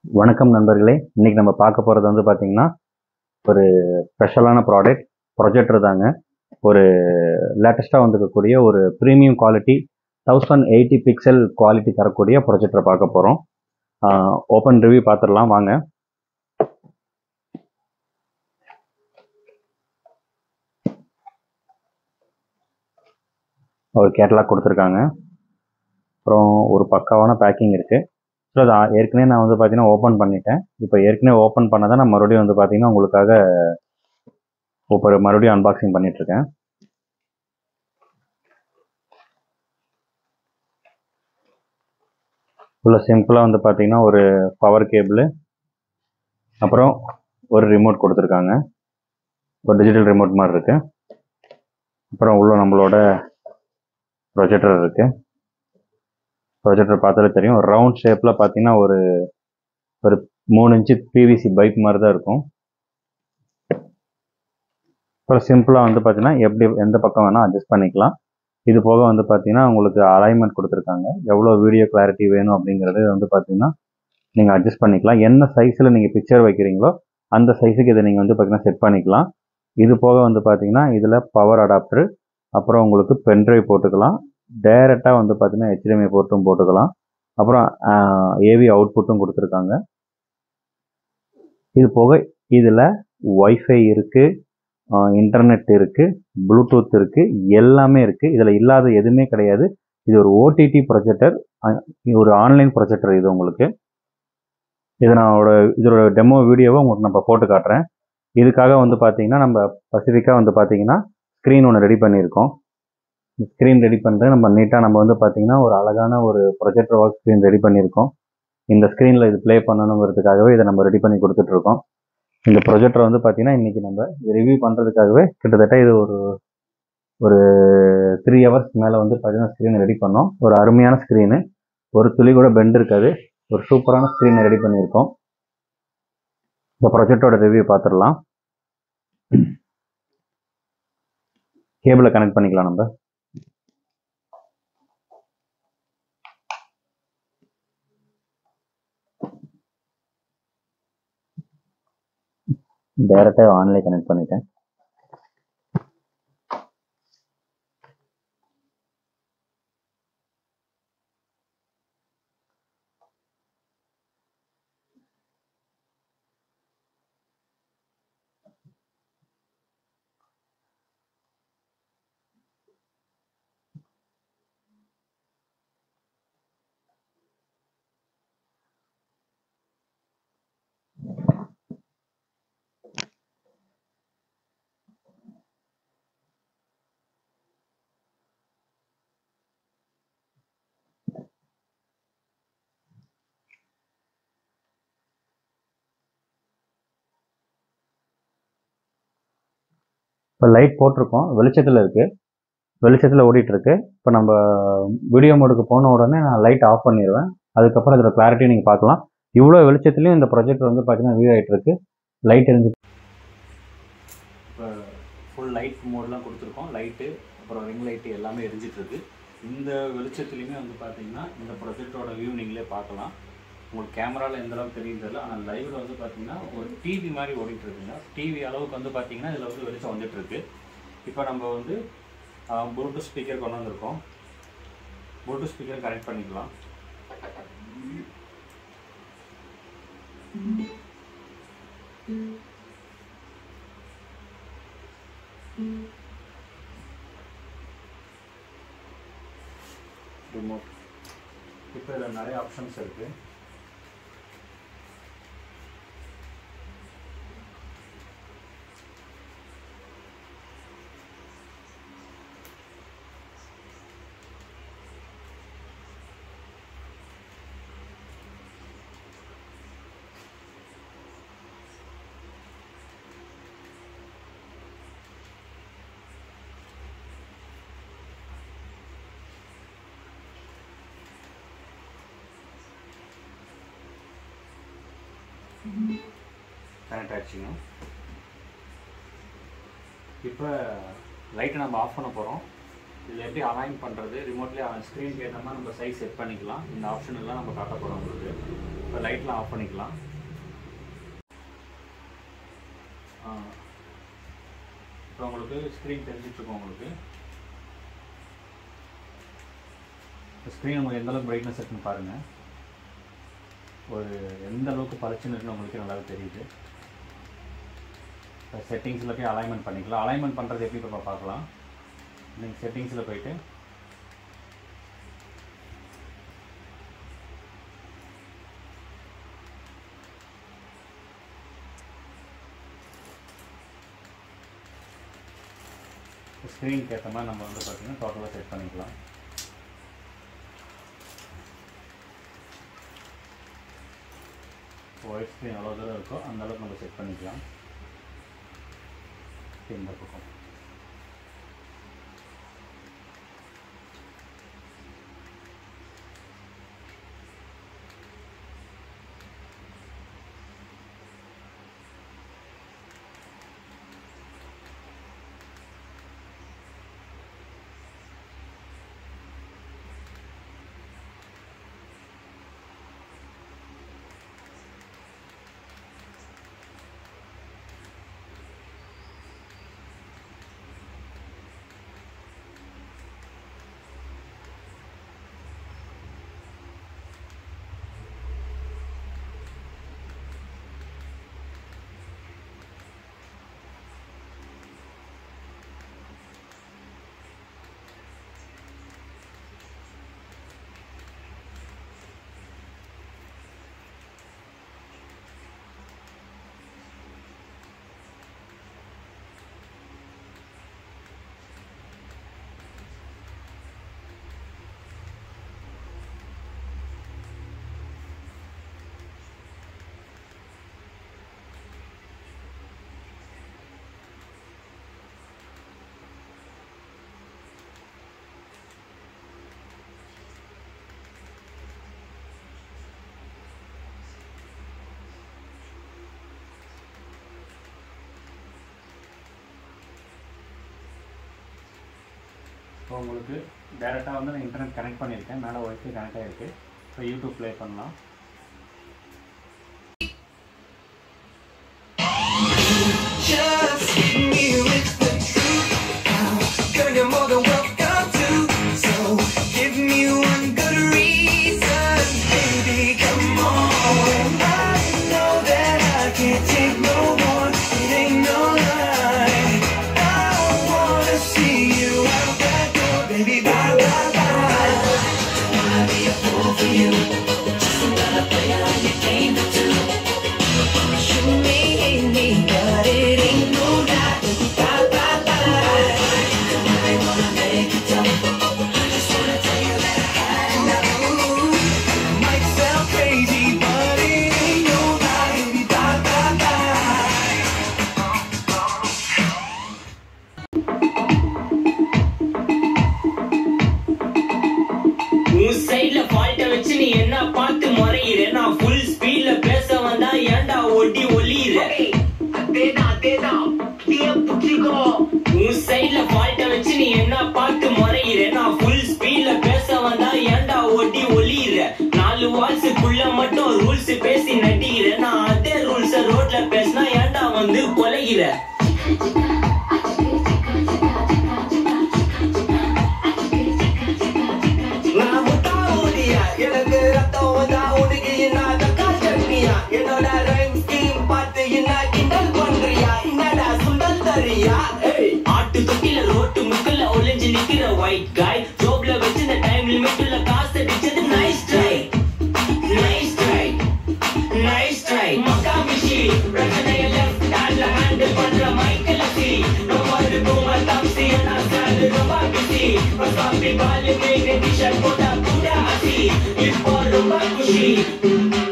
வணக்கம் நண்பர்களே. இன்னைக்கு நம்ம பார்க்க போகிறது வந்து பார்த்தீங்கன்னா ஒரு ஸ்பெஷலான ப்ராடக்ட் ப்ரொஜெக்டர் தாங்க. ஒரு லேட்டஸ்ட்டாக வந்துருக்கக்கூடிய ஒரு ப்ரீமியம் குவாலிட்டி 1080 பிக்சல் குவாலிட்டி தரக்கூடிய ப்ரொஜெக்டரை பார்க்க போகிறோம். ஓப்பன் ரிவ்யூ பார்த்துடலாம் வாங்க. ஒரு கேட்டலாக் கொடுத்துருக்காங்க. அப்புறம் ஒரு பக்காவான பேக்கிங் இருக்குது. ஸோ அதை ஏற்கனவே நான் வந்து பார்த்தீங்கன்னா ஓப்பன் பண்ணிட்டேன். இப்போ ஏற்கனவே ஓப்பன் பண்ணதை நான் மறுபடியும் வந்து பார்த்தீங்கன்னா உங்களுக்காக இப்போ மறுபடியும் அன்பாக்சிங் பண்ணிகிட்ருக்கேன். உள்ள சிம்பிளாக வந்து பார்த்தீங்கன்னா ஒரு பவர் கேபிள், அப்புறம் ஒரு ரிமோட் கொடுத்துருக்காங்க. ஒரு டிஜிட்டல் ரிமோட் மாதிரி இருக்குது. அப்புறம் உள்ள நம்மளோட ப்ரொஜெக்டர் இருக்குது. ப்ரொஜெக்டர் பார்த்தாலே தெரியும். ரவுண்ட் ஷேப்பில் பார்த்தீங்கன்னா ஒரு 3 இன்ச்சு பிவிசி பைப் மாதிரி தான் இருக்கும். அப்புறம் சிம்பிளாக வந்து பார்த்தீங்கன்னா எந்த பக்கம் வேணால் அட்ஜஸ்ட் பண்ணிக்கலாம். இது போக வந்து பார்த்தீங்கன்னா உங்களுக்கு அலைன்மெண்ட் கொடுத்துருக்காங்க. எவ்வளோ வீடியோ கிளாரிட்டி வேணும் அப்படிங்கிறது வந்து பார்த்தீங்கன்னா நீங்கள் அட்ஜஸ்ட் பண்ணிக்கலாம். என்ன சைஸில் நீங்கள் பிக்சர் வைக்கிறீங்களோ அந்த சைஸுக்கு இதை நீங்கள் வந்து பார்த்தீங்கன்னா செட் பண்ணிக்கலாம். இது போக வந்து பார்த்தீங்கன்னா இதில் பவர் அடாப்டர், அப்புறம் உங்களுக்கு பென்ட்ரைவ் போட்டுக்கலாம். டைரெக்டாக வந்து பார்த்தீங்கன்னா HDMI போர்ட்டும் போட்டுக்கலாம். அப்புறம் AV அவுட்புட்டும் கொடுத்துருக்காங்க. இது போக இதில் ஒய்ஃபை இருக்குது, இன்டர்நெட் இருக்குது, ப்ளூடூத் இருக்குது, எல்லாமே இருக்குது. இதில் இல்லாத எதுவுமே கிடையாது. இது ஒரு OTT ப்ரொஜெக்டர், ஒரு ஆன்லைன் ப்ரொஜெக்டர். இது உங்களுக்கு இதோட டெமோ வீடியோவை உங்களுக்கு நம்ம போட்டு காட்டுறேன். இதுக்காக வந்து பார்த்தீங்கன்னா நம்ம ஸ்பெசிஃபிக்காக வந்து பார்த்தீங்கன்னா ஸ்க்ரீன் ஒன்று ரெடி பண்ணியிருக்கோம். ஸ்க்ரீன் ரெடி பண்ணுறது நம்ம நீட்டாக நம்ம வந்து பார்த்தீங்கன்னா ஒரு அழகான ஒரு ப்ரொஜெக்டர் வால் ஸ்க்ரீன் ரெடி பண்ணியிருக்கோம். இந்த ஸ்க்ரீனில் இது ப்ளே பண்ணணுங்கிறதுக்காகவே இதை நம்ம ரெடி பண்ணி கொடுத்துட்ருக்கோம். இந்த ப்ரொஜெக்டரை வந்து பார்த்தீங்கன்னா இன்றைக்கி நம்ம ரிவ்யூ பண்ணுறதுக்காகவே கிட்டத்தட்ட இது ஒரு 3 ஹவர்ஸ் மேலே வந்து பார்த்தீங்கன்னா ஸ்க்ரீன் ரெடி பண்ணோம். ஒரு அருமையான ஸ்க்ரீனு, ஒரு துளி கூட பெண்ட் இருக்காது. ஒரு சூப்பரான ஸ்க்ரீனை ரெடி பண்ணியிருக்கோம். இந்த ப்ரொஜெக்டரோட ரிவ்யூ பார்த்துடலாம். கேபிளை கனெக்ட் பண்ணிக்கலாம். நம்ம டைரெக்டாக ஆன்லைன் கனெக்ட் பண்ணிட்டேன். இப்போ லைட் போட்டிருக்கோம், வெளிச்சத்தில் ஓடிட்டுருக்கு. இப்போ நம்ம வீடியோ மோடுக்கு போன உடனே நான் லைட் ஆஃப் பண்ணிடுவேன். அதுக்கப்புறம் இதோட கிளாரிட்டி நீங்கள் பார்க்கலாம். இவ்வளோ வெளிச்சத்துலேயும் இந்த ப்ரொஜெக்டர் வந்து பார்த்தீங்கன்னா வியூ ஆகிட்டுருக்கு. லைட் எரிஞ்சு இப்போ ஃபுல் லைட் மோட்லாம் கொடுத்துருக்கோம். லைட்டு அப்புறம் ரிங் லைட்டு எல்லாமே எரிஞ்சிட்ருக்கு. இந்த வெளிச்சத்துலேயுமே வந்து பார்த்தீங்கன்னா இந்த ப்ரொஜெக்டரோட வியூ நீங்களே பார்க்கலாம். உங்களுக்கு கேமராவில் எந்த அளவுக்கு தெரியும் தெரியல, ஆனால் லைவில் வந்து பார்த்தீங்கன்னா ஒரு டிவி மாதிரி ஓடிட்டுருக்குங்க. டிவி அளவுக்கு வந்து பார்த்தீங்கன்னா இதில் வந்து வெளிச்சம் வந்துட்டுருக்கு. இப்போ நம்ம வந்து ப்ளூடூத் ஸ்பீக்கர் கொண்டு வந்திருக்கோம். ப்ளூடூத் ஸ்பீக்கர் கனெக்ட் பண்ணிக்கலாம். ரிமோட் இப்போ இதில் நிறைய ஆப்ஷன்ஸ் இருக்குது. கனெக்ட் ஆகிடுச்சிங்க. இப்போ லைட்டை நம்ம ஆஃப் பண்ண போகிறோம். இதில் எப்படி அலைன் பண்ணுறது, ரிமோட்லேயே ஸ்க்ரீனுக்கு ஏற்ற மாதிரி நம்ம சைஸ் செட் பண்ணிக்கலாம். இந்த ஆப்ஷன் எல்லாம் நம்ம காட்ட போகிறோம் உங்களுக்கு. இப்போ லைட்லாம் ஆஃப் பண்ணிக்கலாம். இப்போ உங்களுக்கு ஸ்க்ரீன் தெரிஞ்சிட்ருக்கோம். உங்களுக்கு ஸ்க்ரீன் உங்களுக்கு எந்தளவுக்கு பிரைட்னஸ் இருக்குன்னு பாருங்கள். ஒரு எந்த அளவுக்கு பளிச்சுன்னு இருக்குன்னு உங்களுக்கு நல்லாவே தெரியுது. இப்போ செட்டிங்ஸில் போய் அலைன்மெண்ட் பண்ணிக்கலாம். அலைன்மெண்ட் பண்ணுறது எப்படி இப்போ பார்க்கலாம். நீங்கள் செட்டிங்ஸில் போயிட்டு ஸ்க்ரீனுக்கு ஏற்ற மாதிரி நம்ம வந்து பார்த்திங்கன்னா டோட்டலாக செட் பண்ணிக்கலாம். ஒயிட் ஸ்க்ரீன் எவ்வளோ தூரம் இருக்கோ அந்தளவுக்கு நம்ம செட் பண்ணிக்கலாம். இந்த பக்கம் ஸோ உங்களுக்கு டேரெக்டாக வந்து நான் இன்டர்நெட் கனெக்ட் பண்ணியிருக்கேன். மேலே ஒய்ஃபை கனெக்ட் ஆகிருக்கு. ஸோ யூடியூப் ப்ளே பண்ணலாம். மட்டும் ரூல்ஸ் பேசி நடிக்கிற நான் அதே ரூல்ஸ் ரோட்ல பேசினா ஏன்டா வந்து கொலைகிற நான் முட்டா ஓடியா எனக்கு ரத்தம் வந்தா உனக்கு என்ன காச்சனியா என்னோட ரைம் ஸ்கீம் பார்த்து என்ன கிண்டல் பண்றியா என்னடா சுண்டல் தரியா ஆட்டு தொட்டில ரோட்டு முக்கல்ல ஒளிஞ்சு நிக்கிற ஒயிட் காய் ஜோப்ல வச்சு இந்த டைம் லிமிட் உள்ள காசு அடிச்சது nice try nice try nice try மக்கா மிஷி பிரச்சனைய லெஃப்ட் ஹேண்ட்ல ஹேண்டில் பண்ற மைக்கேல் சி நோ மார் பூமர் தம்சி நான் சால் ரொம்ப பிஸி பசாபி பால் மேகே டி-ஷர்ட் போட்டா பூரா ஹசி இப்போ ரொம்ப குஷி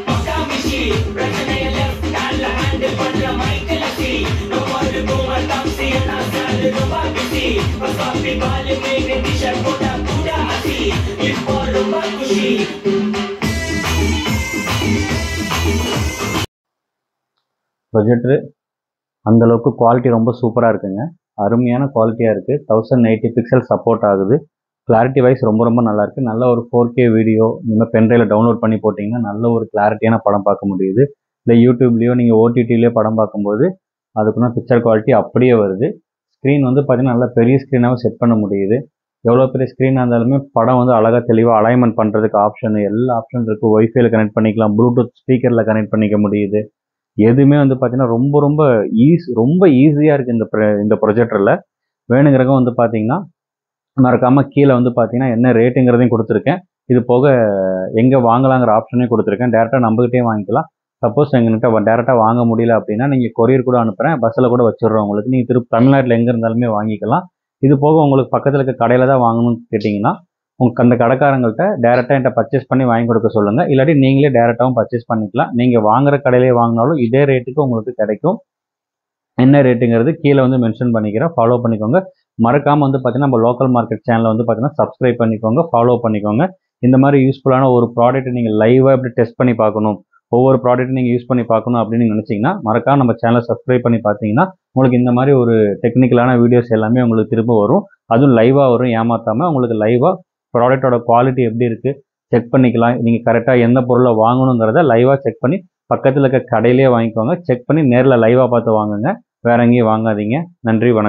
மக்கா மிஷி பிரச்சனைய லெஃப்ட் ஹேண்ட்ல ஹேண்டில் பண்ற மைக்கேல் சி நோ மார் பூமர் தம்சி நான் சால் ரொம்ப பிஸி பசாபி பால் மேகே டி-ஷர்ட் போட்டா பூரா ஹசி இப்போ ரொம்ப குஷி ப்ரொஜெக்டரு அந்தளவுக்கு குவாலிட்டி ரொம்ப சூப்பராக இருக்குங்க. அருமையான குவாலிட்டியாக இருக்குது. 1080 பிக்சல் சப்போர்ட் ஆகுது. கிளாரிட்டி வைஸ் ரொம்ப ரொம்ப நல்லாயிருக்கு. நல்ல ஒரு 4K வீடியோ இந்த பென்ட்ரைவில் டவுன்லோட் பண்ணி போட்டிங்கன்னா நல்ல ஒரு கிளாரிட்டியான படம் பார்க்க முடியுது. இல்லை யூடியூப்லேயோ நீங்கள் ஓடிடிலேயோ படம் பார்க்கும்போது அதுக்குன்னா பிக்சர் குவாலிட்டி அப்படியே வருது. ஸ்க்ரீன் வந்து பார்த்திங்கன்னா நல்லா பெரிய ஸ்க்ரீனாகவும் செட் பண்ண முடியுது. எவ்வளோ பெரிய ஸ்க்ரீனாக இருந்தாலுமே படம் வந்து அழகாக தெளிவாக அலைன்மெண்ட் பண்ணுறதுக்கு ஆப்ஷன் எல்லா ஆப்ஷன் இருக்குது. ஒய்ஃபைல கனெக்ட் பண்ணிக்கலாம், ப்ளூடூத் ஸ்பீக்கரில் கனெக்ட் பண்ணிக்க முடியுது. எதுவுமே வந்து பார்த்திங்கன்னா ரொம்ப ஈஸியாக இருக்குது இந்த ப்ரொஜெக்டரில். வேணுங்கிறவங்க வந்து பார்த்திங்கன்னா மறக்காமல் கீழே வந்து பார்த்திங்கன்னா என்ன ரேட்டுங்கிறதையும் கொடுத்துருக்கேன். இது போக எங்கே வாங்கலாங்கிற ஆப்ஷனையும் கொடுத்துருக்கேன். டேரெக்டாக நம்மகிட்டே வாங்கிக்கலாம். சப்போஸ் எங்ககிட்ட டேரெக்டாக வாங்க முடியல அப்படின்னா நீங்கள் கொரியர் கூட அனுப்புகிறேன், பஸ்ஸில் கூட வச்சுடுறோம் உங்களுக்கு. நீங்கள் தமிழ்நாட்டில் எங்கே இருந்தாலுமே வாங்கிக்கலாம். இது போக உங்களுக்கு பக்கத்தில் இருக்க கடையில் தான் வாங்கணும்னு கேட்டிங்கன்னா உங்களுக்கு அந்த கடைக்காரங்கள்ட்ட டேரெக்டாக என்கிட்ட பர்ச்சேஸ் பண்ணி வாங்கி கொடுக்க சொல்லுங்கள். இல்லாட்டி நீங்களே டேரெக்டாகவும் பர்ச்சேஸ் பண்ணிக்கலாம். நீங்கள் வாங்குகிற கடையிலே வாங்கினாலும் இதே ரேட்டுக்கு உங்களுக்கு கிடைக்கும். என்ன ரேட்டுங்கிறது கீழே வந்து மென்ஷன் பண்ணிக்கிறேன், ஃபாலோ பண்ணிக்கோங்க. மறக்காமல் வந்து பார்த்தீங்கன்னா நம்ம லோக்கல் மார்க்கெட் சேனலை வந்து பார்த்தீங்கன்னா சப்ஸ்கிரைப் பண்ணிக்கோங்க, ஃபாலோ பண்ணிக்கோங்க. இந்த மாதிரி யூஸ்ஃபுல்லான ஒரு ப்ராடக்ட்டை நீங்கள் லைவாக எப்படி டெஸ்ட் பண்ணி பார்க்கணும், ஒவ்வொரு ப்ராடக்ட்டும் நீங்கள் யூஸ் பண்ணி பார்க்கணும் அப்படின்னு நினச்சிங்கன்னா மறக்காம நம்ம சேனலை சப்ஸ்கிரைப் பண்ணி பார்த்தீங்கன்னா உங்களுக்கு இந்த மாதிரி ஒரு டெக்னிக்கலான வீடியோஸ் எல்லாமே உங்களுக்கு திரும்ப வரும். அதுவும் லைவாக வரும், ஏமாற்றாமல் உங்களுக்கு லைவாக ப்ராடக்டோட குவாலிட்டி எப்படி இருக்குது செக் பண்ணிக்கலாம். நீங்கள் கரெக்டாக எந்த பொருளை வாங்கணுங்கிறத லைவாக செக் பண்ணி பக்கத்தில் இருக்க கடையிலே வாங்கிக்கோங்க. செக் பண்ணி நேரில் லைவாக பார்த்து வாங்குங்க, வேற எங்கேயும் வாங்காதீங்க. நன்றி, வணக்கம்.